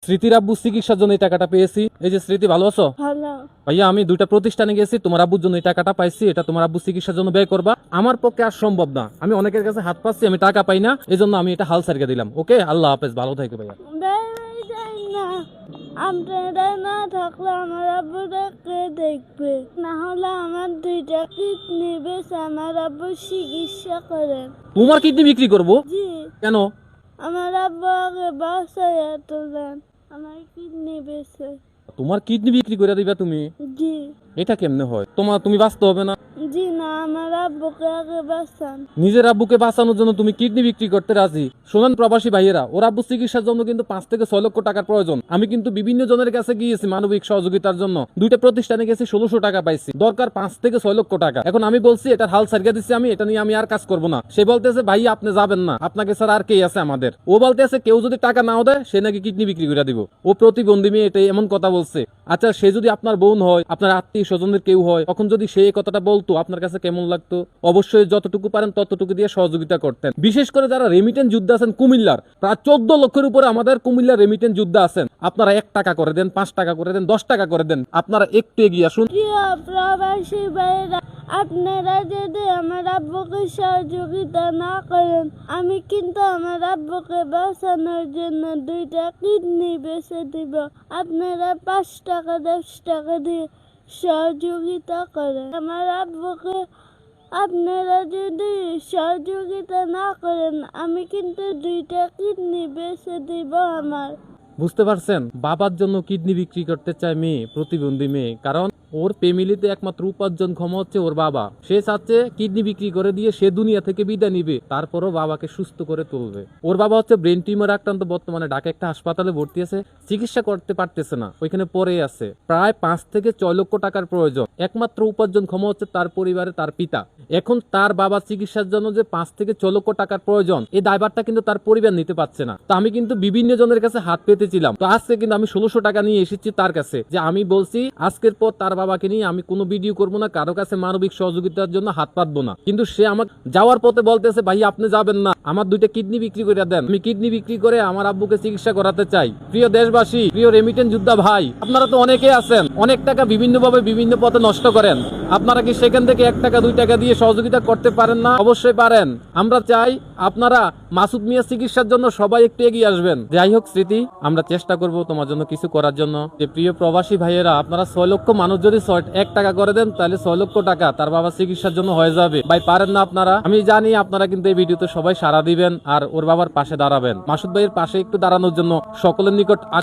স্মৃতির আব্বু চিকিৎসার জন্য এই টাকাটা পেয়েছি। এই যে স্মৃতি, ভালো আছো? ভালো। ভাইয়া আমি দুইটা প্রতিষ্ঠানে গেছি, তোমার আব্বুর জন্য এই টাকাটা পাইছি, এটা তোমার আব্বু চিকিৎসার জন্য ব্যয় করবা। আমার পক্ষে আর সম্ভব না, আমি অনেকের কাছে হাত পাচ্ছি, আমি টাকা পাই না, এই জন্য আমি এটা হাল সারিয়ে দিলাম। ওকে, আল্লাহ হাফেজ, ভালো থাকো ভাইয়া। বেড়াই যাই না, আপনারা না থাকলে আমার আব্বুরা কে দেখবে? না হলে আমার দুইটা কিডনি বেছে আমার আব্বু চিকিৎসা করেন। তোমার কিডনি বিক্রি করবো? জি, কেন? আমার আব্বু আগে বাসায় তোলেন, আমার কিডনি বেছে। তোমার কিডনি বিক্রি করে দিবা তুমি? জি। এটা কেমনে হয়? তুমি বাঁচতে হবে না? জি না, আমার আব্বুকে আগে বাঁচান। নিজের আব্বুকে বাঁচানোর জন্য তুমি কিডনি বিক্রি করতে রাজি? শোনেন প্রবাসী ভাইয়েরা, ওর আব্বু চিকিৎসার জন্য কিন্তু 5 থেকে 6 লক্ষ টাকার প্রয়োজন। আমি কিন্তু বিভিন্ন জনের কাছে গিয়েছি মানবিক সহযোগিতার জন্য, দুইটা প্রতিষ্ঠানে গেছি, 1600 টাকা পাইছি, দরকার 5 থেকে 6 লক্ষ টাকা। এখন আমি বলছি এটার হাল সারিয়ে দিচ্ছি, আমি এটা নিয়ে আমি আর কাজ করব না। সে বলতেছে ভাই আপনি যাবেন না, আপনাকে স্যার আর কে আছে আমাদের। ও বলতেছে কেউ যদি টাকা নাও দেয় সে নাকি কিডনি বিক্রি করে দিব। ও প্রতিবন্ধী মেয়ে, এটাই এমন কথা বলছে। আচ্ছা, সে যদি আপনার বোন হয়, আপনার আত্মীয় স্বজনের কেউ হয়, তখন যদি সে এই কথাটা বলতো আপনার কাছে কেমন লাগতো? অবশ্যই যতটুকু পারেন ততটুকু দিয়ে সহযোগিতা করতেন। বিশেষ করে যারা রেমিটেন্স যোদ্ধা আছেন কুমিল্লার, প্রায় 14 লক্ষের উপরে আমাদের কুমিল্লার রেমিটেন্স যোদ্ধা আছেন। আপনারা 1 টাকা করে দেন, 5 টাকা করে দেন, 10 টাকা করে দেন, আপনারা একটু এগিয়ে আসুন। প্রিয় প্রবাসী ভাইরা, আপনারা যদি আমার আব্বুকে সহযোগিতা না করেন, আমি কিন্তু আমার আব্বুকে বাঁচানোর জন্য দুইটা কিডনি বেছে দিব। আপনারা 5 টাকা 10 টাকা দিয়ে সহযোগিতা করেন আমার আব্বুকে। আপনারা যদি সহযোগিতা না করেন, আমি কিন্তু দুইটা কিডনি বেছে দিব আমার। বুঝতে পারছেন? বাবার জন্য কিডনি বিক্রি করতে চায় মেয়ে, প্রতিবন্ধী মেয়ে, কারণ ওর ফ্যামিলিতে একমাত্র উপার্জনক্ষম হচ্ছে ওর বাবা। সে চাচ্ছে কিডনি বিক্রি করে দিয়ে সে দুনিয়া থেকে বিদায় নিবে, তারপরও বাবাকে সুস্থ করে তুলবে। ওর বাবা হচ্ছে ব্রেন টিউমার আক্রান্ত, বর্তমানে ঢাকা একটা হাসপাতালে ভর্তি আছে, চিকিৎসা করতে পারতেছে না, ওইখানে পড়ে আছে। প্রায় 5 থেকে 6 লক্ষ টাকার প্রয়োজন। একমাত্র উপার্জনক্ষম হচ্ছে তার পরিবারে তার পিতা। এখন তার বাবা চিকিৎসার জন্য যে 5 থেকে 6 লক্ষ টাকার প্রয়োজন, এই দায়ভারটা কিন্তু তার পরিবার নিতে পারছে না। তো আমি কিন্তু বিভিন্ন জনের কাছে হাত পেতেছিলাম, তো আজকে কিন্তু আমি 1600 টাকা নিয়ে এসেছি তার কাছে, যে আমি বলছি আজকের পর তার বাবাকে নিয়ে আমি কোনো ভিডিও করবো না, কারো কাছে মানবিক সহযোগিতার জন্য হাত পাতবো না। কিন্তু সে আমাকে যাওয়ার পথে বলতেছে ভাই আপনি যাবেন না, আমার দুইটা কিডনি বিক্রি করে দেন, আমি কিডনি বিক্রি করে আমার আব্বুকে চিকিৎসা করাতে চাই। প্রিয় দেশবাসী, প্রিয় রেমিটেন্স যোদ্ধা ভাই, আপনারা তো অনেকে আছেন, অনেক টাকা বিভিন্নভাবে বিভিন্ন পথে নষ্ট করেন। আপনারা কি সেখান থেকে 1 টাকা 2 টাকা দিয়ে সহযোগিতা করতে পারেন না? অবশ্যই পারেন। আমরা চাই আপনারা মাসুদ মিয়া চিকিৎসার জন্য সবাই একটু এগিয়ে আসবেন। যাই হোক স্মৃতি, আমরা চেষ্টা করব তোমার জন্য কিছু করার জন্য। যে প্রিয় প্রবাসী ভাইয়েরা, আপনারা 6 লক্ষ মানুষ যদি 1 টাকা করে দেন, তাহলে 6 লক্ষ টাকা তার বাবার চিকিৎসার জন্য হয়ে যাবে। ভাই পারেন না আপনারা? আমি জানি আপনারা কিন্তু এই ভিডিওতে সবাই সাড়া দিবেন আর ওর বাবার পাশে দাঁড়াবেন। মাসুদ ভাইয়ের পাশে একটু দাঁড়ানোর জন্য সকলের নিকট